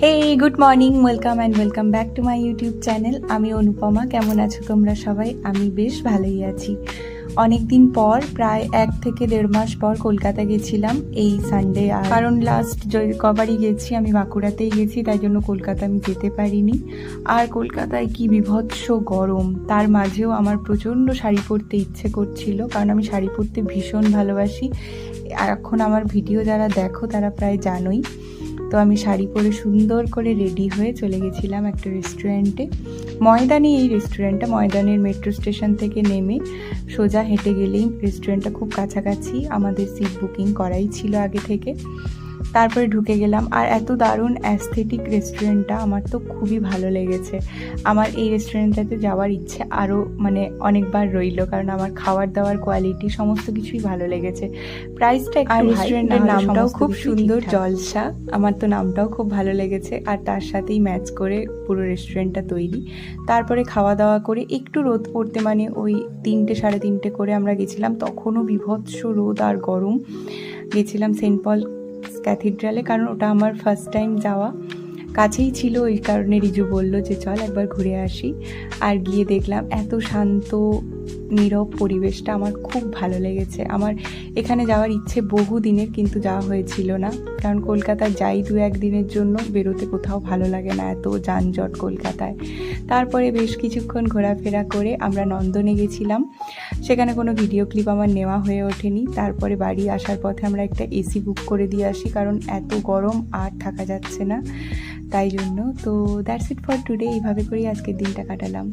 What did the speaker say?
Hey good morning, welcome back to my YouTube channel. আমি অনুপমা। কেমন আছো তোমরা সবাই? আমি বেশ ভালোই আছি। অনেক দিন পর, প্রায় 1 থেকে 1.5 মাস পর কলকাতা গেছিলাম এই সানডে। আর কারণ লাস্ট কবারই গেছি আমি বাঁকুড়াতেই গেছি, তাই জন্য কলকাতা আমি যেতে পারিনি। আর কলকাতায় কি বিভৎস গরম, তার মাঝেও আমার প্রচণ্ড শাড়ি পরতে ইচ্ছে করছিল, কারণ আমি শাড়ি পরতে ভীষণ ভালোবাসি। এখন আমার ভিডিও যারা দেখো তারা প্রায় জানোই। তো আমি শাড়ি পরে সুন্দর করে রেডি হয়ে চলে গেছিলাম একটা রেস্টুরেন্টে। ময়দানে এই রেস্টুরেন্টটা, ময়দানের মেট্রো স্টেশন থেকে নেমে সোজা হেঁটে গেলেই রেস্টুরেন্টটা খুব কাছাকাছি। আমাদের সিট বুকিং করাই ছিল আগে থেকে। তারপরে ঢুকে গেলাম, আর এত দারুণ অ্যাস্থেটিক রেস্টুরেন্টটা, আমার তো খুবই ভালো লেগেছে। আমার এই রেস্টুরেন্টটাতে যাওয়ার ইচ্ছে আরও অনেকবার রইল, কারণ আমার খাবার দাবার কোয়ালিটি সমস্ত কিছুই ভালো লেগেছে। প্রাইসটা একটু হাই, রেস্টুরেন্টের নামটাও খুব সুন্দর, জলসা। আমার তো নামটাও খুব ভালো লেগেছে, আর তার সাথেই ম্যাচ করে পুরো রেস্টুরেন্টটা তৈরি। তারপরে খাওয়া দাওয়া করে একটু রোদ পড়তে, ওই 3টে সাড়ে 3টে করে আমরা গেছিলাম, তখনও বিভৎস রোদ আর গরম। গেছিলাম সেন্ট পল ক্যাথিড্রালে, কারণ ওটা আমার ফার্স্ট টাইম যাওয়া, কাছেই ছিল, ওই কারণে রিজু বলল যে চল একবার ঘুরে আসি। আর গিয়ে দেখলাম এত শান্ত নীরব পরিবেশটা, আমার খুব ভালো লেগেছে। আমার এখানে যাওয়ার ইচ্ছে বহু দিনের, কিন্তু যাওয়া হয়েছিল না, কারণ কলকাতা যাই 2-1 দিনের জন্য, বেরোতে কোথাও ভালো লাগে না, এত যানজট কলকাতায়। তারপরে বেশ কিছুক্ষণ ঘোরাফেরা করে আমরা নন্দনে গেছিলাম। সেখানে কোনো ভিডিও ক্লিপ আমার নেওয়া হয়ে ওঠেনি। তারপরে বাড়ি আসার পথে আমরা একটা এসি বুক করে দিয়ে আসি, কারণ এত গরম আর থাকা যাচ্ছে না, তাই জন্য। তো দ্যাটস ইট ফর টুডে। এইভাবে করেই আজকের দিনটা কাটালাম।